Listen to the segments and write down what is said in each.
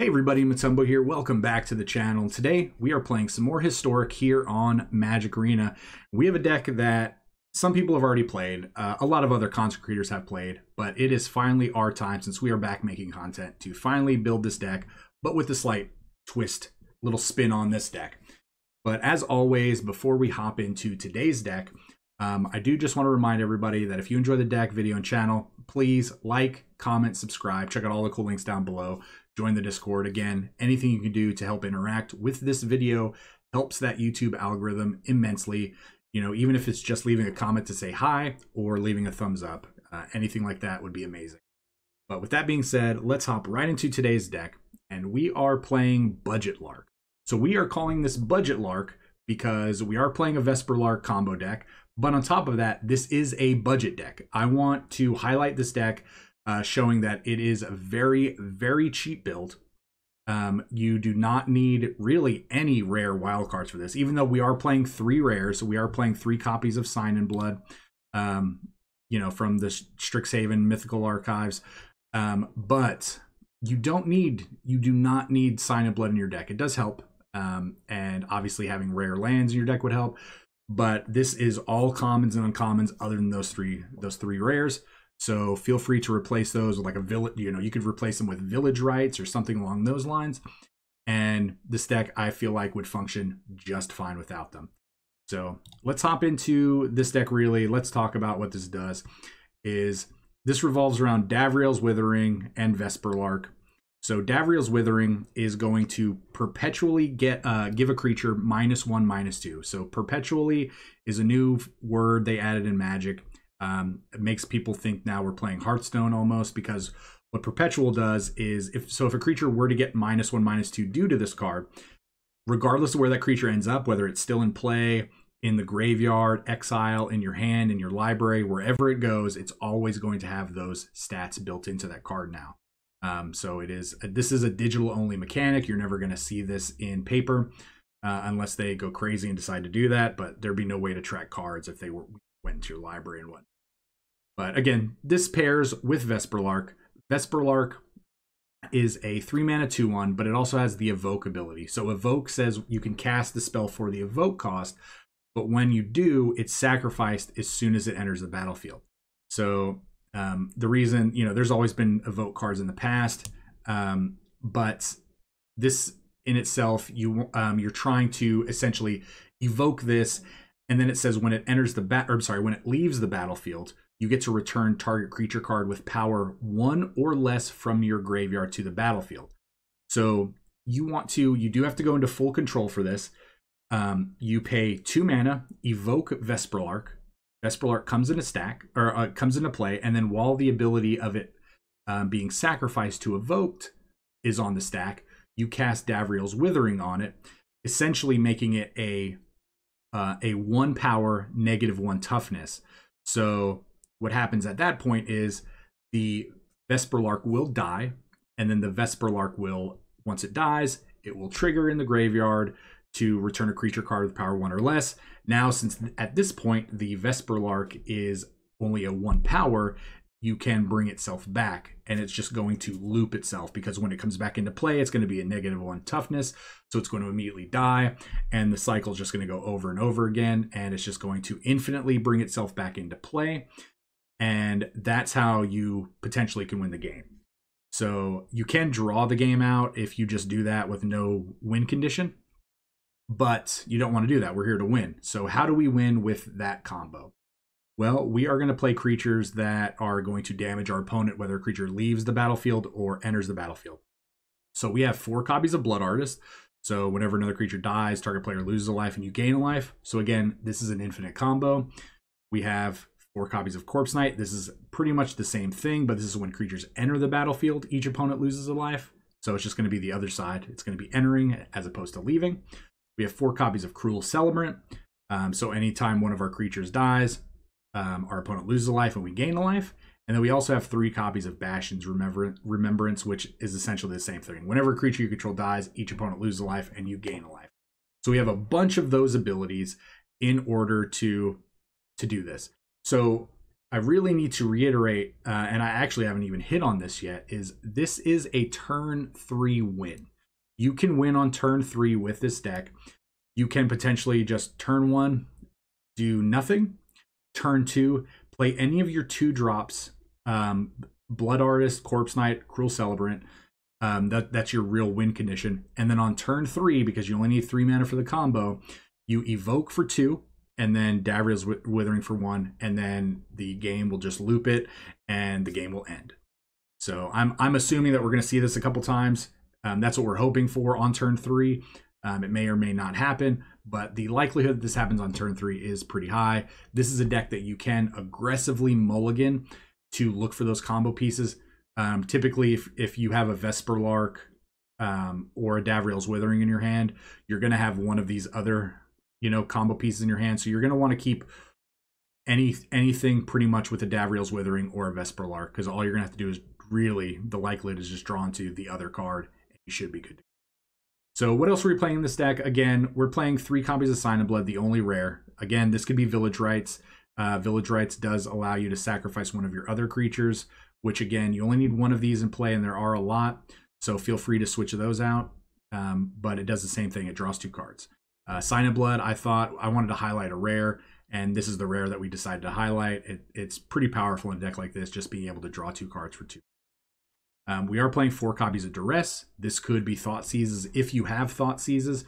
Hey everybody, Motumbo here. Welcome back to the channel. Today we are playing some more Historic here on Magic Arena. We have a deck that some people have already played, a lot of other content creators have played, but it is finally our time, since we are back making content, to finally build this deck, but with a slight twist, little spin on this deck. But as always, before we hop into today's deck, I do just want to remind everybody that if you enjoy the deck, video, and channel, please like, comment, subscribe, check out all the cool links down below. Join the Discord. Again, anything you can do to help interact with this video helps that YouTube algorithm immensely. You know, even if it's just leaving a comment to say hi or leaving a thumbs up, anything like that would be amazing. But with that being said, let's hop right into today's deck, and we are playing BudgetLark. So we are calling this BudgetLark because we are playing a Vesperlark combo deck, but on top of that, this is a budget deck. I want to highlight this deck, showing that it is a very, very cheap build. You do not need really any rare wildcards for this, even though we are playing 3 rares. So we are playing 3 copies of Sign in Blood, you know, from the Strixhaven Mythical Archives. But you do not need Sign in Blood in your deck. It does help. And obviously having rare lands in your deck would help. But this is all commons and uncommons other than those three rares. So feel free to replace those with like a village, you know, you could replace them with village rights or something along those lines. And this deck, I feel like, would function just fine without them. So let's hop into this deck really. Let's talk about what this does. This revolves around Davriel's Withering and Vesperlark. So Davriel's Withering is going to perpetually give a creature -1/-2. So perpetually is a new word they added in Magic. It makes people think now we're playing Hearthstone almost, because what perpetual does is if a creature were to get -1/-2 due to this card, regardless of where that creature ends up, whether it's still in play, in the graveyard, exile, in your hand, in your library, wherever it goes, it's always going to have those stats built into that card now. So this is a digital only mechanic. You're never going to see this in paper unless they go crazy and decide to do that, but there'd be no way to track cards if they went into your library and whatnot. But again, this pairs with Vesperlark. Vesperlark is a 3-mana 2/1, but it also has the Evoke ability. So Evoke says you can cast the spell for the Evoke cost, but when you do, it's sacrificed as soon as it enters the battlefield. So the reason, you know, there's always been Evoke cards in the past, but this in itself, you're trying to essentially evoke this, and then it says when it enters when it leaves the battlefield, you get to return target creature card with power 1 or less from your graveyard to the battlefield. So you do have to go into full control for this. You pay 2 mana, evoke Vesperlark. Vesperlark comes in a stack, or comes into play, and then while the ability of it being sacrificed to evoked is on the stack, you cast Davriel's Withering on it, essentially making it a 1 power, -1 toughness. So what happens at that point is the Vesperlark will die, and then the Vesperlark will, once it dies, it will trigger in the graveyard to return a creature card with power 1 or less. Now, since at this point the Vesperlark is only a 1 power, you can bring itself back, and it's just going to loop itself, because when it comes back into play, it's going to be a -1 toughness, so it's going to immediately die, and the cycle is just going to go over and over again, and it's just going to infinitely bring itself back into play, and that's how you potentially can win the game. So you can draw the game out if you just do that with no win condition, but you don't want to do that. We're here to win. So how do we win with that combo? Well, we are going to play creatures that are going to damage our opponent, whether a creature leaves the battlefield or enters the battlefield. So we have 4 copies of Blood Artist. So whenever another creature dies, target player loses a life and you gain a life. So again, this is an infinite combo. We have 4 copies of Corpse Knight. This is pretty much the same thing, but this is when creatures enter the battlefield, each opponent loses a life. So it's just going to be the other side. It's going to be entering as opposed to leaving. We have 4 copies of Cruel Celebrant. So anytime one of our creatures dies, our opponent loses a life and we gain a life. And then we also have 3 copies of Bastion's Remembrance, which is essentially the same thing. Whenever a creature you control dies, each opponent loses a life and you gain a life. So we have a bunch of those abilities in order to do this. So I really need to reiterate, and I actually haven't even hit on this yet, is this is a turn 3 win. You can win on turn 3 with this deck. You can potentially just turn 1, do nothing. Turn 2, play any of your 2 drops, Blood Artist, Corpse Knight, Cruel Celebrant. That's your real win condition. And then on turn 3, because you only need 3 mana for the combo, you evoke for 2, and then Davriel's Withering for 1, and then the game will just loop it, and the game will end. So I'm assuming that we're going to see this a couple times. That's what we're hoping for on turn 3. It may or may not happen, but the likelihood that this happens on turn 3 is pretty high. This is a deck that you can aggressively mulligan to look for those combo pieces. Typically, if you have a Vesperlark or a Davriel's Withering in your hand, you're going to have one of these other, combo pieces in your hand. So you're going to want to keep anything pretty much with a Davriel's Withering or a Vesperlark, because all you're going to have to do is really, the likelihood is just drawn to the other card, and you should be good. So what else are we playing in this deck? Again, we're playing 3 copies of Sign of Blood, the only rare. Again, this could be Village Rites. Village Rites does allow you to sacrifice one of your other creatures, which again, you only need 1 of these in play, and there are a lot. So feel free to switch those out. But it does the same thing. It draws 2 cards. Sign of Blood, I thought I wanted to highlight a rare, and this is the rare that we decided to highlight. It's pretty powerful in a deck like this, just being able to draw 2 cards for 2. We are playing 4 copies of Duress. This could be Thought Seizes if you have Thought Seizes.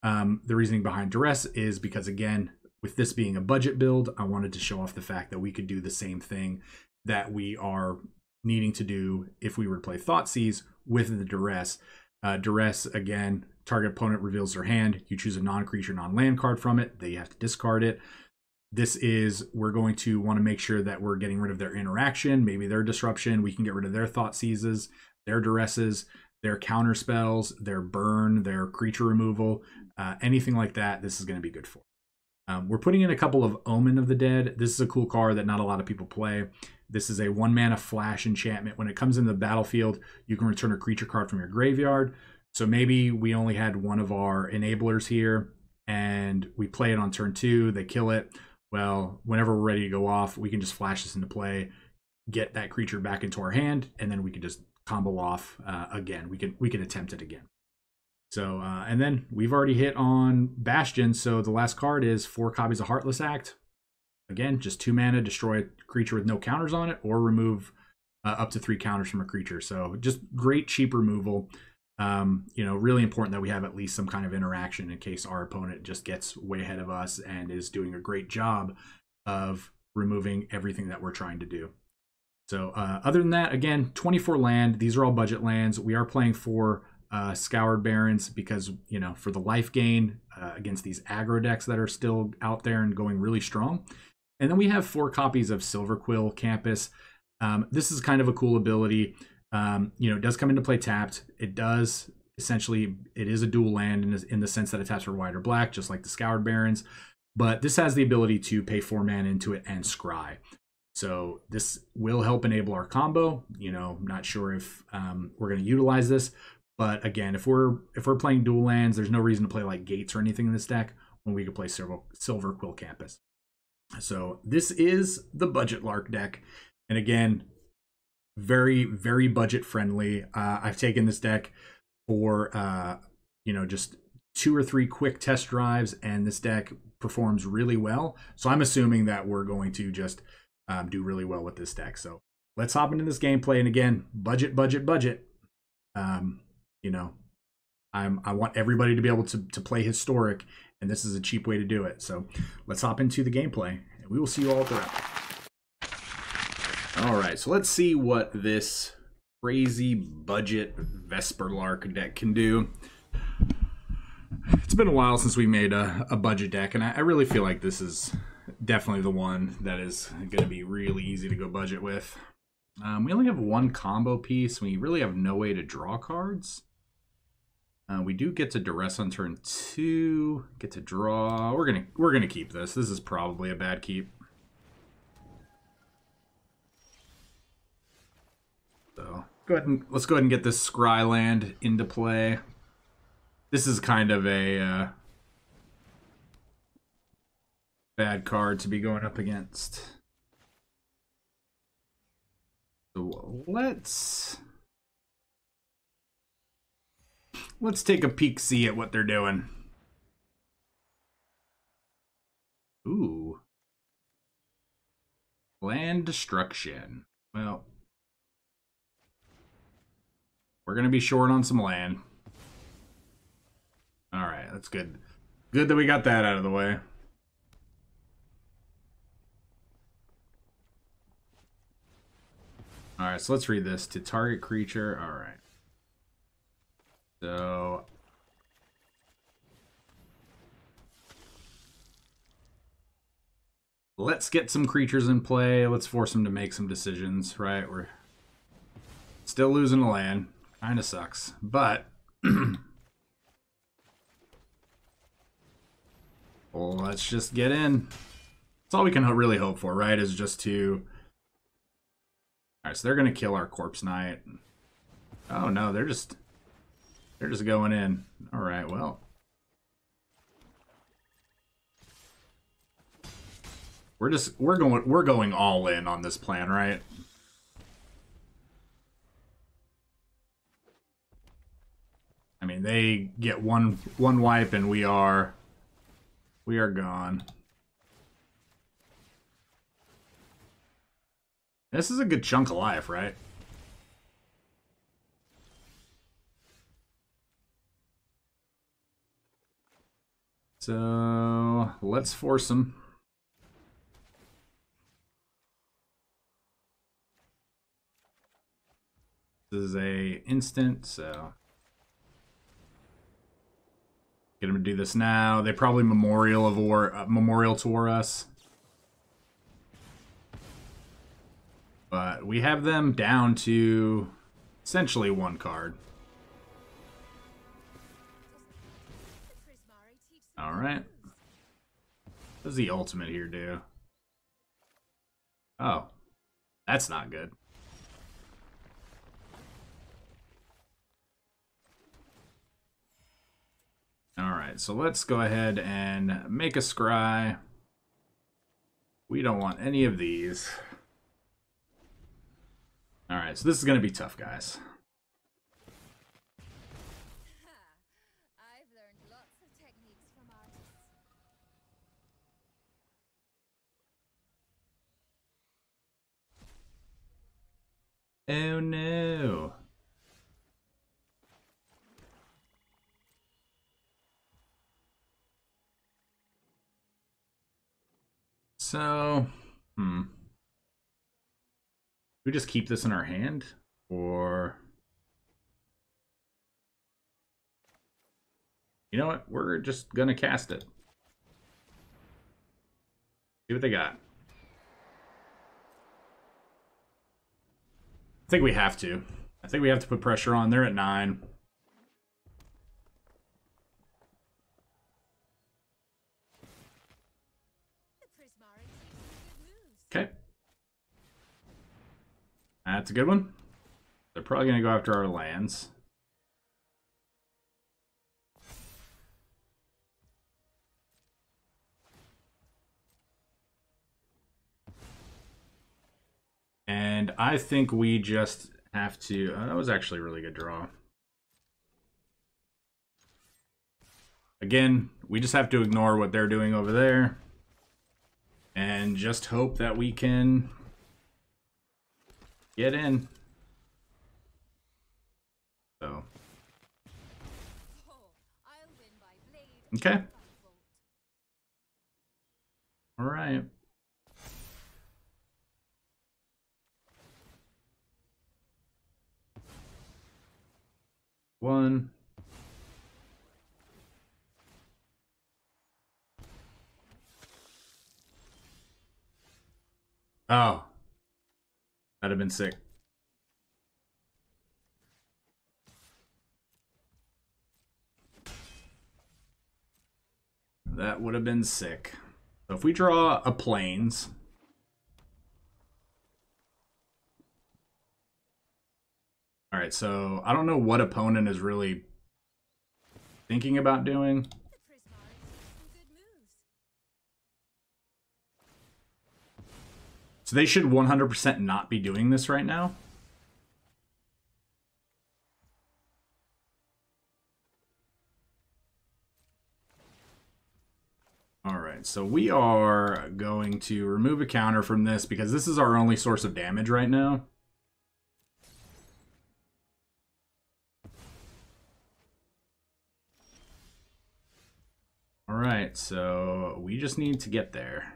The reasoning behind Duress is because, again, with this being a budget build, I wanted to show off the fact that we could do the same thing that we are needing to do if we were to play Thought Seize with the Duress. Duress, again, target opponent reveals their hand. You choose a non-creature, non-land card from it. They have to discard it. This is, we're going to want to make sure that we're getting rid of their interaction, maybe their disruption. We can get rid of their Thought Seizes, their Duresses, their counter spells, their burn, their creature removal, anything like that. This is going to be good for. We're putting in a couple of Omen of the Dead. This is a cool card that not a lot of people play. This is a 1-mana flash enchantment. When it comes into the battlefield, you can return a creature card from your graveyard. So maybe we only had one of our enablers here, and we play it on turn 2. They kill it. Well, whenever we're ready to go off, we can just flash this into play, get that creature back into our hand, and then we can just combo off again. We can attempt it again. So, and then we've already hit on Bastion. So the last card is 4 copies of Heartless Act. Again, just 2 mana, destroy a creature with no counters on it, or remove up to 3 counters from a creature. So just great cheap removal. Really important that we have at least some kind of interaction in case our opponent just gets way ahead of us and is doing a great job of removing everything that we're trying to do. So other than that, again, 24 land. These are all budget lands. We are playing for Scoured Barrens because, for the life gain against these aggro decks that are still out there and going really strong. And then we have 4 copies of Silverquill Campus. This is kind of a cool ability. It does come into play tapped. It does essentially, it is a dual land in the sense that it taps for white or black, just like the Scoured Barrens. But this has the ability to pay 4 mana into it and scry. So this will help enable our combo. Not sure if we're going to utilize this, but again, if we're playing dual lands, there's no reason to play like Gates or anything in this deck when we could play Silverquill Campus. So this is the BudgetLark deck, and again, very, very budget friendly. I've taken this deck for just 2 or 3 quick test drives, and this deck performs really well. So I'm assuming that we're going to just do really well with this deck. So let's hop into this gameplay. And again, budget. I want everybody to be able to play historic, and this is a cheap way to do it. So let's hop into the gameplay, and we will see you all throughout. All right, so let's see what this crazy budget Vesperlark deck can do. It's been a while since we made a budget deck, and I really feel like this is definitely the one that is going to be really easy to go budget with. We only have 1 combo piece. We really have no way to draw cards. We do get to Duress on turn 2. Get to draw. We're gonna keep this. This is probably a bad keep. So let's go ahead and get this Scry land into play. This is kind of a bad card to be going up against. So let's take a peek-see at what they're doing. Ooh. Land destruction. Well, we're gonna be short on some land. Alright, that's good. Good that we got that out of the way. Alright, so let's read this. To target creature. Alright. So let's get some creatures in play. Let's force them to make some decisions, right? We're still losing the land. Kind of sucks. But well, let's just get in. That's all we can really hope for, right? Is just to... Alright, so they're going to kill our Corpse Knight. Oh, no, they're just going in. Alright, well. We're going all in on this plan, right? I mean, they get one wipe and we are gone. This is a good chunk of life, right? So let's force them. This is a instant, so get them to do this now. They probably memorial tour us. But we have them down to essentially one card. Alright. What does the ultimate here do? Oh. That's not good. Alright, so let's go ahead and make a scry. We don't want any of these. Alright, so this is going to be tough, guys. I've learned lots of techniques from artists. Oh no. So, we just keep this in our hand, or you know what? We're just gonna cast it. See what they got. I think we have to. I think we have to put pressure on. They're at 9. Okay. That's a good one. They're probably going to go after our lands. And I think we just have to... that was actually a really good draw. Again, we just have to ignore what they're doing over there. And just hope that we can get in. So. Okay. All right. One. Oh. That'd have been sick. That would have been sick. So if we draw a plains. Alright, so I don't know what opponent is really thinking about doing. So they should 100% not be doing this right now. right, so we are going to remove a counter from this because this is our only source of damage right now. All right, so we just need to get there.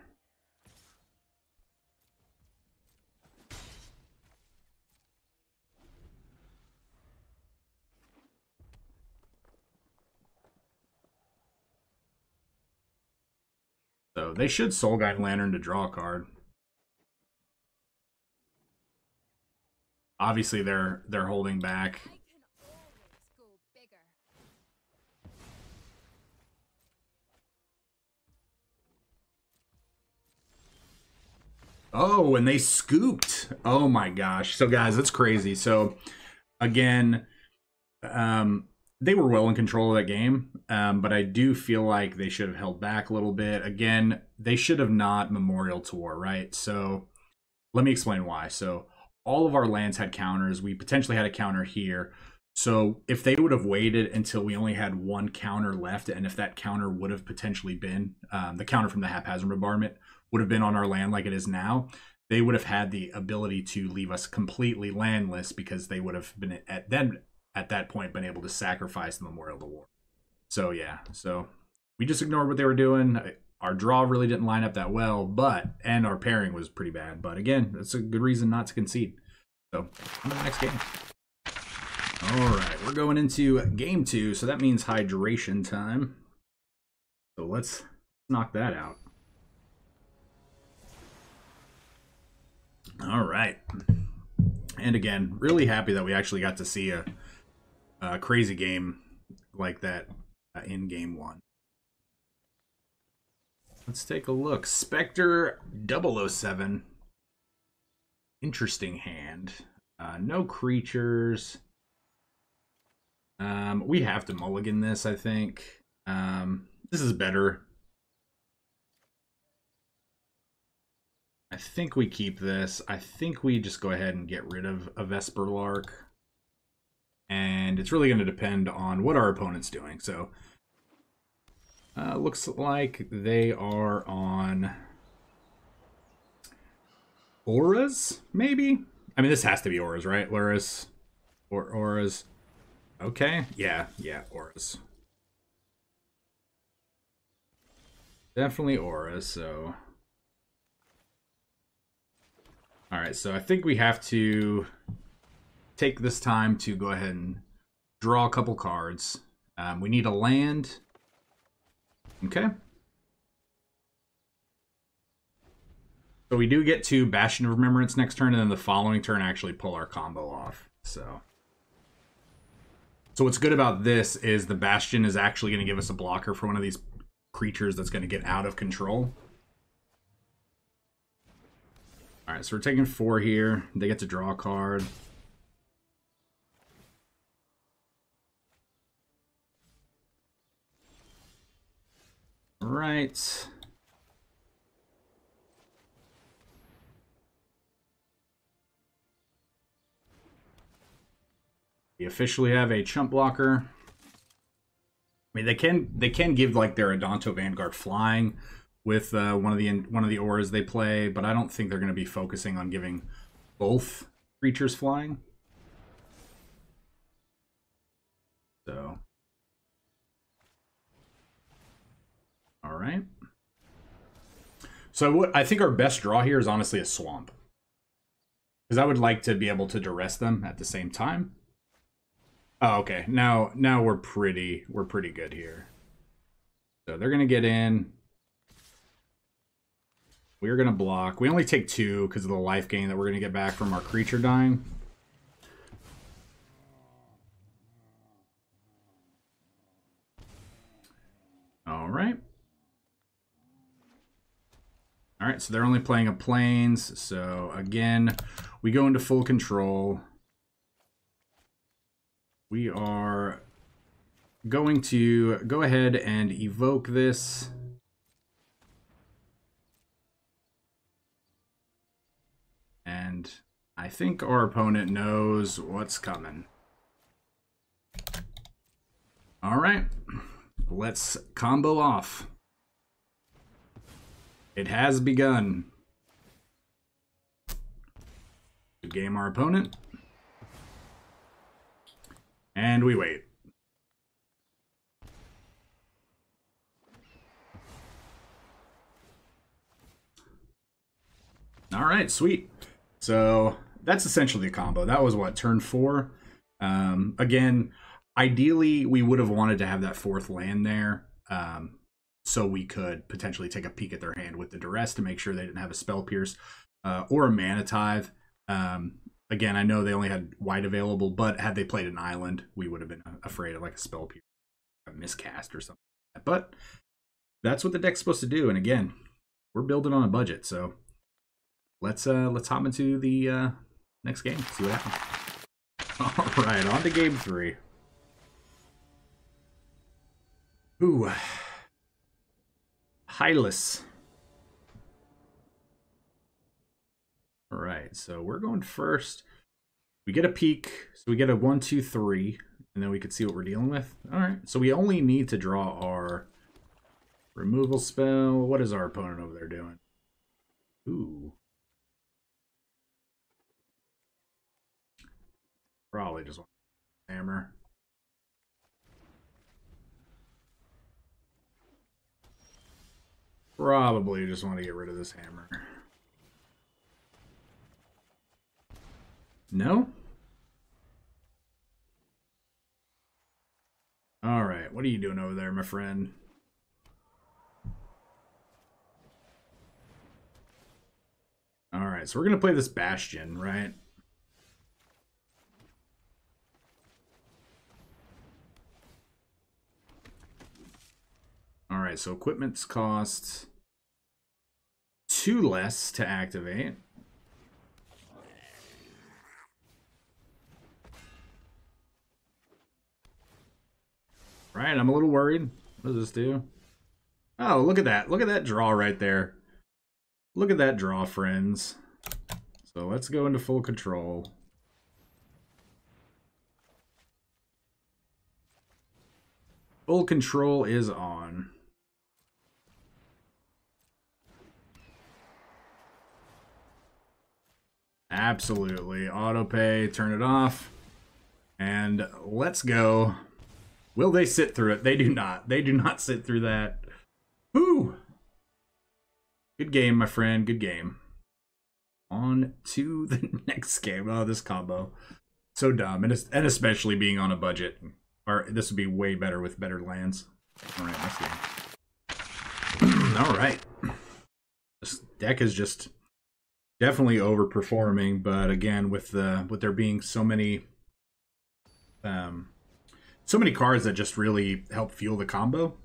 So they should Soul Guide Lantern to draw a card. Obviously, they're holding back. I can always go bigger. Oh, and they scooped. Oh my gosh. So guys, that's crazy. So again, they were well in control of that game, but I do feel like they should have held back a little bit. Again, they should have not Memorial Tour, right? So let me explain why. So all of our lands had counters. We potentially had a counter here. So if they would have waited until we only had one counter left, and if that counter would have potentially been, the counter from the Haphazard Bombardment would have been on our land like it is now, they would have had the ability to leave us completely landless because they would have been at that point been able to sacrifice the Memorial to War. So yeah, so we just ignored what they were doing. Our draw really didn't line up that well, and our pairing was pretty bad. But again, that's a good reason not to concede. So on to the next game. All right, we're going into game 2, so that means hydration time. So let's knock that out. All right. And again, really happy that we actually got to see a crazy game like that in game 1. Let's take a look. Spectre 007. Interesting hand. No creatures. We have to mulligan this, I think. This is better. I think we keep this. I think we just go ahead and get rid of a Vesperlark. And it's really going to depend on what our opponent's doing. So, looks like they are on auras, maybe? I mean, this has to be auras, right? Auras. Or auras. Okay. Yeah, auras. Definitely auras, so... Alright, so I think we have to take this time to go ahead and draw a couple cards. We need a land. Okay. So we do get to Bastion of Remembrance next turn, and then the following turn actually pull our combo off. So what's good about this is the Bastion is actually going to give us a blocker for one of these creatures that's going to get out of control. Alright, so we're taking 4 here. They get to draw a card. Alright. We officially have a chump blocker. I mean, they can give like their Adonto Vanguard flying with one of the auras they play, but I don't think they're going to be focusing on giving both creatures flying. So, all right. So I think our best draw here is honestly a swamp, because I would like to be able to duress them at the same time. Oh, okay. Now we're pretty good here. So they're gonna get in. We're gonna block. We only take 2 because of the life gain that we're gonna get back from our creature dying. All right. All right. So they're only playing a plains. So again, we go into full control. We are going to go ahead and evoke this. And I think our opponent knows what's coming. All right, let's combo off. It has begun. Good game, our opponent. And we wait. All right, sweet. So that's essentially a combo. That was what, turn 4? Again, ideally, we would have wanted to have that 4th land there, so we could potentially take a peek at their hand with the duress to make sure they didn't have a spell pierce or a mana tithe. Again, I know they only had white available, but had they played an island, we would have been afraid of like a spell pierce, a miscast or something. But that's what the deck's supposed to do. And again, we're building on a budget, so let's hop into the next game. See what happens. All right, on to game 3. Ooh, Hydrate. All right, so we're going first. We get a peek, so we get a 1, 2, 3, and then we can see what we're dealing with. All right, so we only need to draw our removal spell. What is our opponent over there doing? Ooh. Probably just want to hammer. Probably just want to get rid of this hammer. No? All right, what are you doing over there, my friend? All right, so we're going to play this Bastion, right? All right, so equipment's cost 2 less to activate. Right, I'm a little worried. What does this do? Oh, look at that. Look at that draw right there. Look at that draw, friends. So let's go into full control. Full control is on. Absolutely. Auto pay, turn it off. And let's go. Will they sit through it? They do not. They do not sit through that. Whew. Good game, my friend. Good game. On to the next game. Oh, this combo. So dumb. And especially being on a budget. Or this would be way better with better lands. All right, next game. All right. This deck is just definitely overperforming, but again, with there being so many cards that just really help fuel the combo,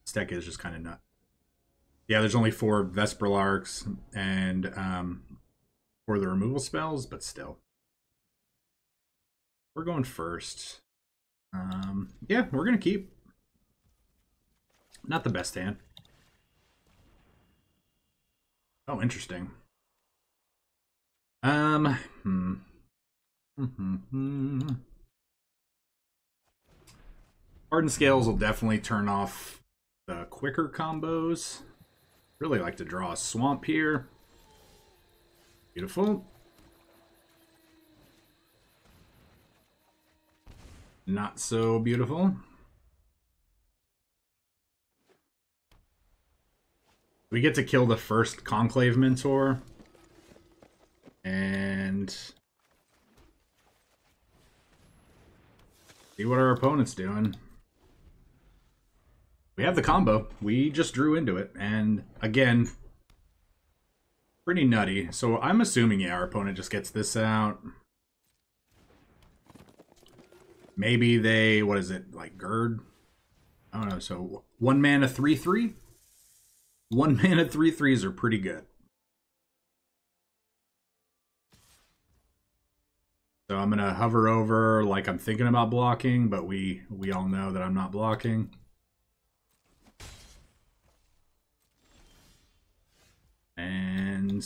this deck is just kind of nuts. Yeah, there's only 4 Vesperlarks and for the removal spells, but still. We're going first. Yeah, we're gonna keep. Not the best hand. Oh, interesting. Hardened Scales will definitely turn off the quicker combos. Really like to draw a swamp here. Beautiful. Not so beautiful. We get to kill the first Conclave Mentor. And see what our opponent's doing. We have the combo. We just drew into it. And again, pretty nutty. So I'm assuming, yeah, our opponent just gets this out. Maybe they, what is it, like Gird? I don't know. So 1 mana 3/3? 1 mana 3/3s are pretty good. So I'm going to hover over like I'm thinking about blocking, but we all know that I'm not blocking. And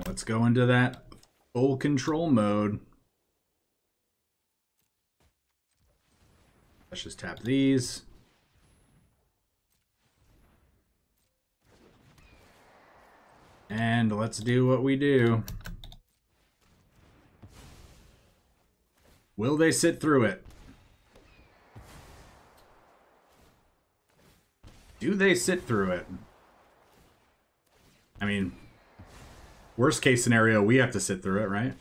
let's go into that full control mode. Let's just tap these. And let's do what we do. Will they sit through it? Do they sit through it? I mean, worst case scenario, we have to sit through it, right?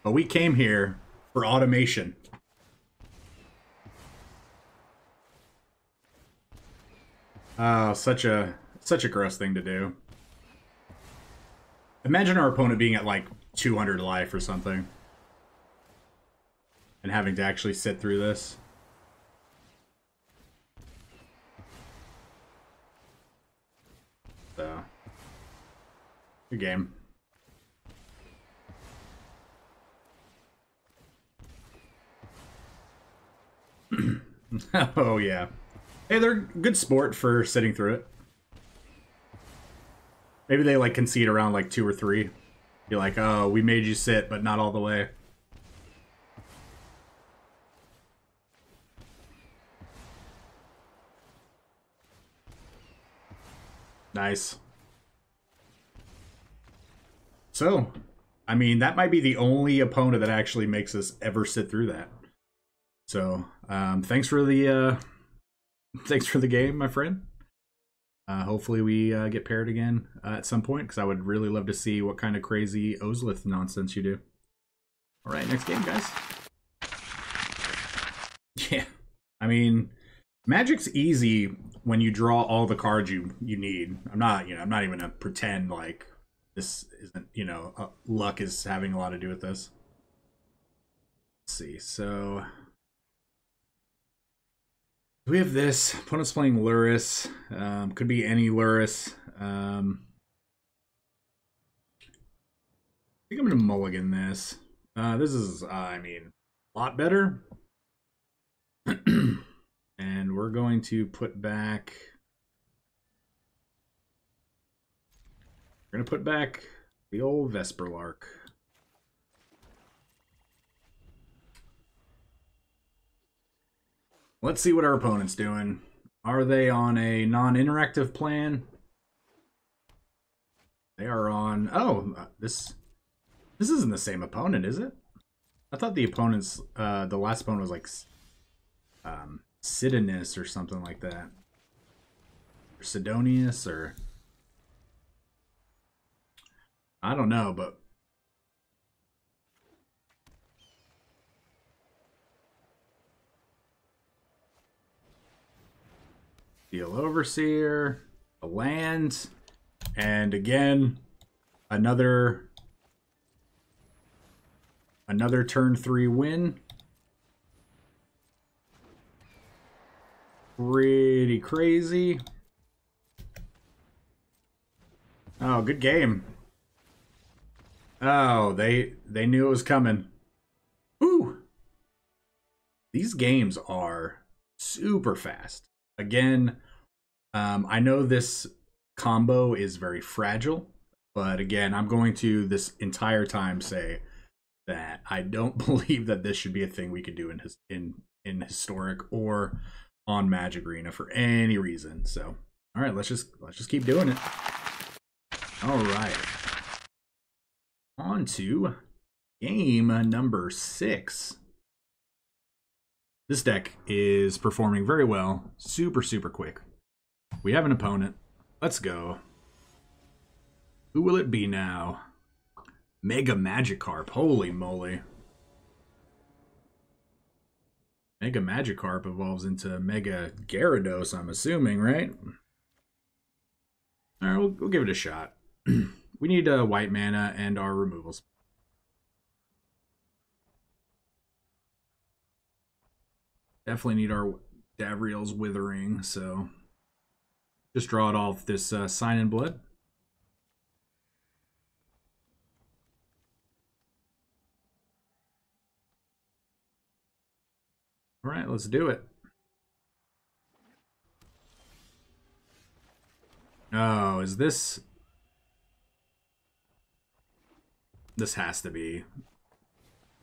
But we came here for automation. Oh, such a gross thing to do. Imagine our opponent being at like 200 life or something. And having to actually sit through this. So, good game. Oh yeah. Hey, they're good sport for sitting through it. Maybe they like concede around like 2 or 3. You're like, oh, we made you sit, but not all the way. Nice. So, I mean, that might be the only opponent that actually makes us ever sit through that. So, thanks for the game, my friend. Hopefully we get paired again at some point, because I would really love to see what kind of crazy Ozlith nonsense you do. All right, next game, guys. Yeah, I mean, Magic's easy when you draw all the cards you need. I'm not even gonna pretend like this isn't, luck is having a lot to do with this. Let's see, so we have this. Opponent's playing Luris. Could be any Luris. I think I'm gonna mulligan this. This is, I mean, a lot better. And we're going to put back... We're going to put back the old Vesperlark. Let's see what our opponent's doing. Are they on a non-interactive plan? They are on... Oh, this isn't the same opponent, is it? I thought the opponent's... the last opponent was like... Sidonius or something like that. Or Sidonius, or... I don't know, but... Steel Overseer, a land, and again, another turn 3 win. Pretty crazy. Oh, good game. Oh, they knew it was coming. Ooh. These games are super fast. Again, I know this combo is very fragile, but again, I'm going to this entire time say that I don't believe that this should be a thing we could do in historic or on Magic Arena for any reason. So, all right, let's just keep doing it. All right, on to game number 6. This deck is performing very well, super quick. We have an opponent. Let's go. Who will it be now? Mega Magikarp. Holy moly. Mega Magikarp evolves into Mega Gyarados, I'm assuming, right? Alright, we'll give it a shot. We need white mana and our removals. Definitely need our Davriel's Withering, so just draw it off this Sign in Blood. All right, let's do it. Oh, is this... This has to be...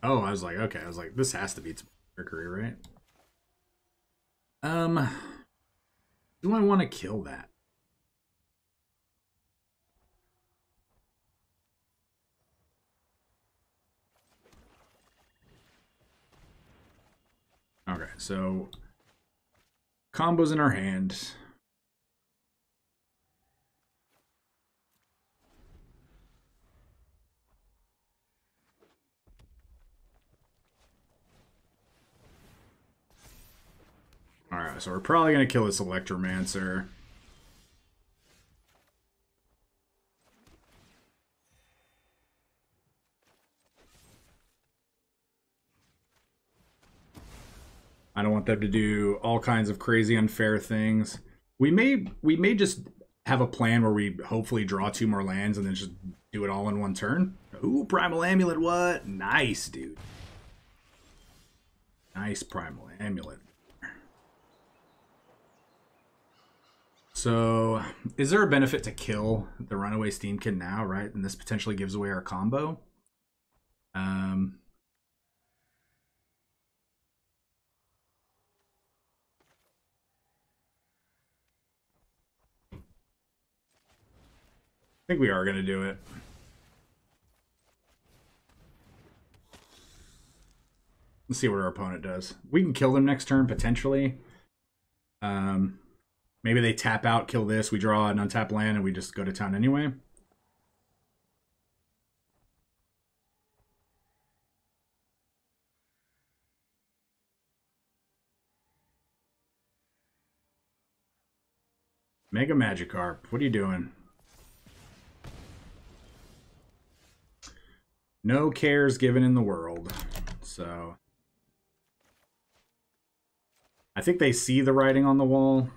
Oh, I was like, okay, I was like, this has to be Mercury, right? Do I want to kill that? Okay, so combos in our hand. Alright, so we're probably going to kill this Electromancer. I don't want them to do all kinds of crazy unfair things. We may just have a plan where we hopefully draw 2 more lands and then just do it all in one turn. Ooh, Primal Amulet, what? Nice, dude. Nice Primal Amulet. So, is there a benefit to kill the Runaway Steamkin now, right? And this potentially gives away our combo. I think we are going to do it. Let's see what our opponent does. We can kill them next turn, potentially. Maybe they tap out, kill this, we draw an untapped land, and we just go to town anyway. Mega Magikarp, what are you doing? No cares given in the world. So I think they see the writing on the wall.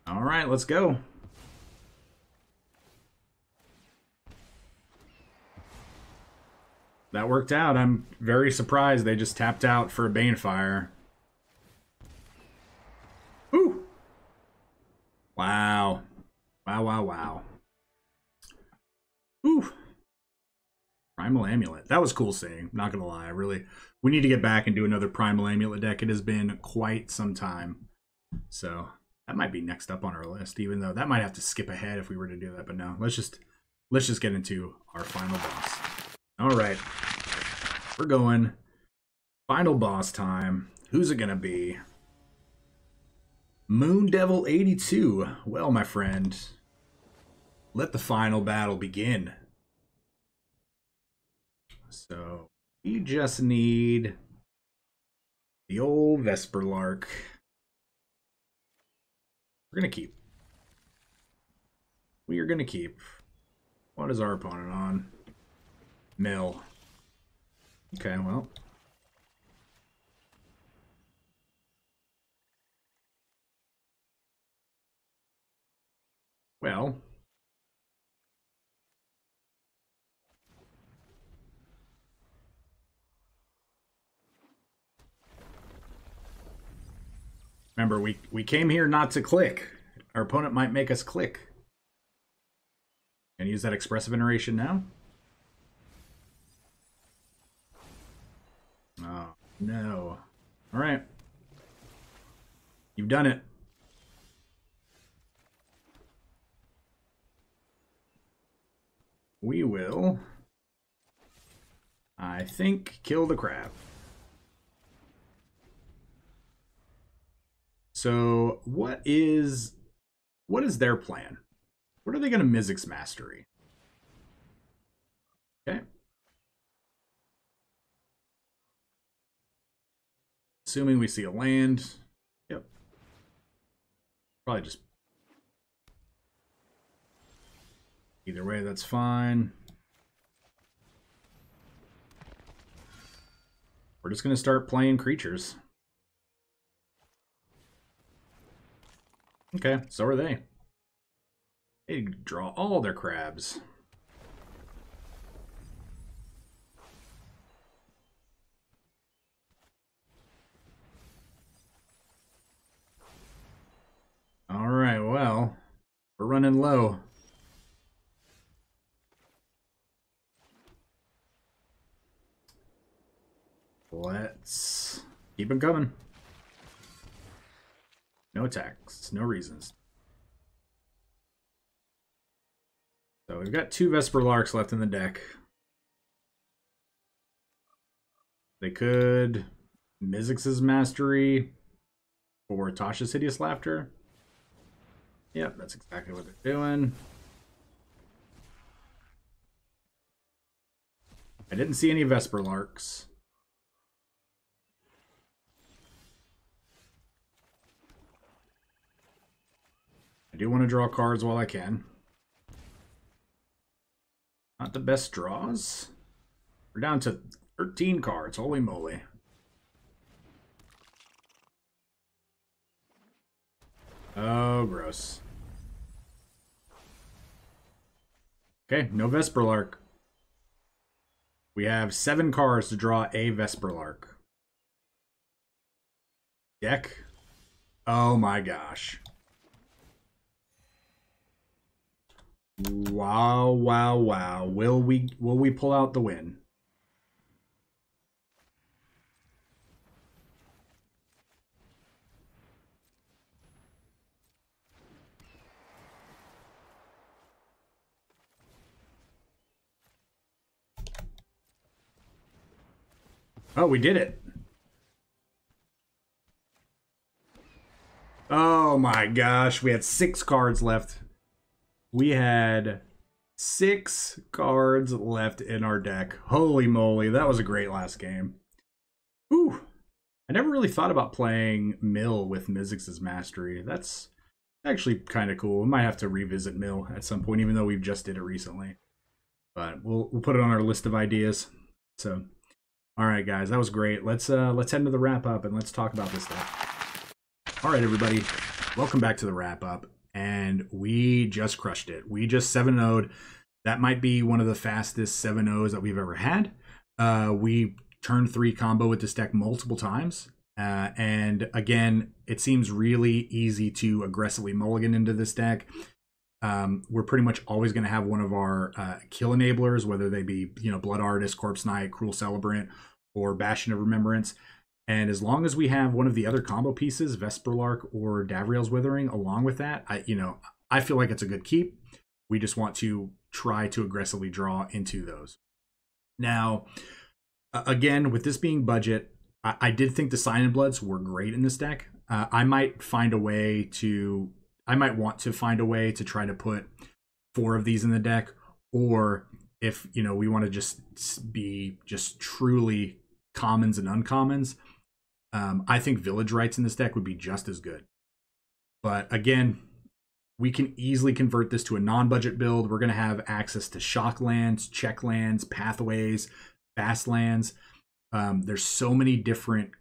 All right, let's go. That worked out. I'm very surprised they just tapped out for a Banefire. Woo! Wow. Wow, wow, wow. Whew. Primal Amulet. That was cool seeing. Not gonna lie. We need to get back and do another Primal Amulet deck. It has been quite some time. So that might be next up on our list, even though that might have to skip ahead if we were to do that. But no, let's just get into our final boss. All right. We're going final boss time. Who's it gonna be? Moon Devil 82. Well, my friend, let the final battle begin. So we just need the old Vesperlark. We're gonna keep. We are gonna keep. What is our opponent on? Mill. Okay, well. Well. Remember, we came here not to click. Our opponent might make us click. Can I use that expressive iteration now? Oh, no. All right. You've done it. We will, I think, kill the crab. So what is their plan? What are they going to Mizzix Mastery? Okay. Assuming we see a land. Yep. Probably just... Either way, that's fine. We're just going to start playing creatures. Okay, so are they. They draw all their crabs. All right, well, we're running low. Let's keep them coming. No attacks, no reasons. So we've got 2 Vesperlarks left in the deck. They could Mizzix's Mastery or Tasha's Hideous Laughter. Yep, that's exactly what they're doing. I didn't see any Vesperlarks. I do want to draw cards while I can. Not the best draws. We're down to 13 cards. Holy moly. Oh, gross. Okay, no Vesperlark. We have 7 cards to draw a Vesperlark. Deck. Oh my gosh. Wow, wow, wow. Will we pull out the win? Oh, we did it. Oh my gosh, we had 6 cards left. We had 6 cards left in our deck. Holy moly, that was a great last game. Ooh, I never really thought about playing Mill with Mizzix's Mastery. That's actually kind of cool. We might have to revisit Mill at some point, even though we've just did it recently. But we'll put it on our list of ideas. So, all right, guys, that was great. Let's head into the wrap up and let's talk about this stuff. All right, everybody, welcome back to the wrap up. And we just crushed it. We just 7-0'd. That might be one of the fastest 7-0s that we've ever had. We turned 3 combo with this deck multiple times. And again, it seems really easy to aggressively mulligan into this deck. We're pretty much always going to have one of our kill enablers, whether they be, Blood Artist, Corpse Knight, Cruel Celebrant, or Bastion of Remembrance. And as long as we have one of the other combo pieces, Vesperlark or Davriel's Withering, along with that, I feel like it's a good keep. We just want to try to aggressively draw into those. Now, again, with this being budget, I did think the Sign in Bloods were great in this deck. I might want to find a way to try to put 4 of these in the deck, or if we want to just be truly commons and uncommons. I think Village Rites in this deck would be just as good. But again, we can easily convert this to a non-budget build. We're going to have access to shock lands, check lands, pathways, fast lands. There's so many different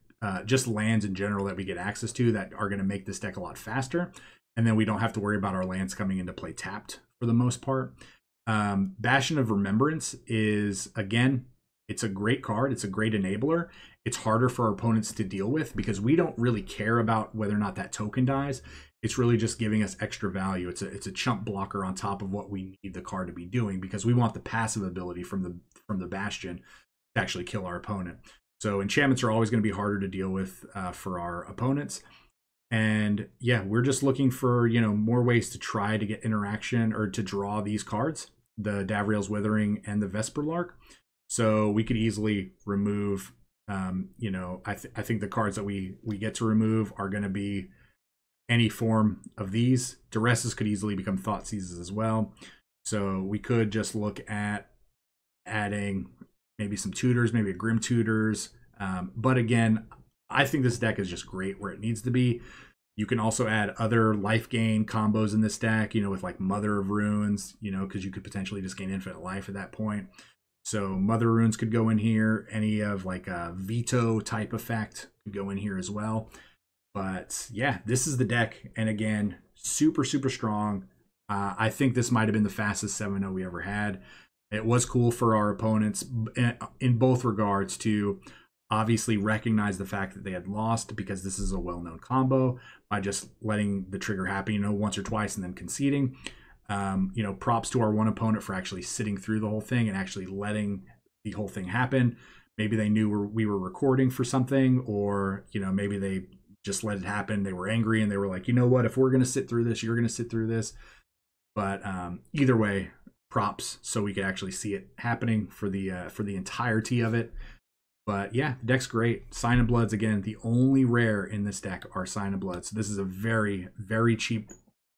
just lands in general that we get access to that are going to make this deck a lot faster. And then we don't have to worry about our lands coming into play tapped for the most part. Bastion of Remembrance is, again, it's a great card. It's a great enabler. It's harder for our opponents to deal with because we don't really care about whether or not that token dies. It's really just giving us extra value. It's a chump blocker on top of what we need the card to be doing, because we want the passive ability from the Bastion to actually kill our opponent. So enchantments are always going to be harder to deal with for our opponents. And yeah, we're just looking for, more ways to try to get interaction or to draw these cards, the Davriel's Withering and the Vesperlark. So we could easily remove, I think the cards that we get to remove are going to be any form of these. Duresses could easily become Thoughtseizes as well. So we could just look at adding maybe some tutors, maybe a Grim Tutors. But again, I think this deck is just great where it needs to be. You can also add other life gain combos in this deck, with like Mother of Runes, because you could potentially just gain infinite life at that point. So Mother of Runes could go in here. Any of like a veto type effect could go in here as well. But yeah, this is the deck. And again, super, super strong. I think this might have been the fastest 7-0 we ever had. It was cool for our opponents in both regards to obviously recognize the fact that they had lost, because this is a well-known combo, by just letting the trigger happen, once or twice and then conceding. Props to our one opponent for actually sitting through the whole thing and actually letting the whole thing happen. Maybe they knew we were recording for something, or, maybe they just let it happen. They were angry and they were like, what, if we're going to sit through this, you're going to sit through this. But either way, props so we could actually see it happening for the entirety of it. But yeah, the deck's great. Sign of Bloods, again, the only rare in this deck are Sign of Blood. So this is a very, very cheap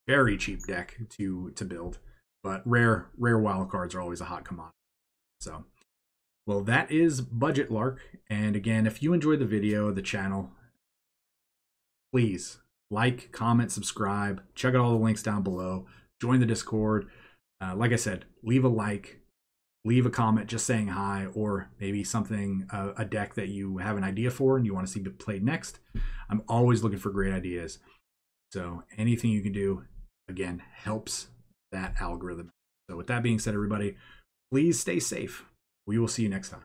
deck to build. But rare wild cards are always a hot commodity. So, well, that is BudgetLark. And again, if you enjoyed the video, the channel, please like, comment, subscribe. Check out all the links down below. Join the Discord. Like I said, leave a like. Leave a comment just saying hi, or maybe something, a deck that you have an idea for and you want to see played next. I'm always looking for great ideas. So anything you can do, again, helps that algorithm. So with that being said, everybody, please stay safe. We will see you next time.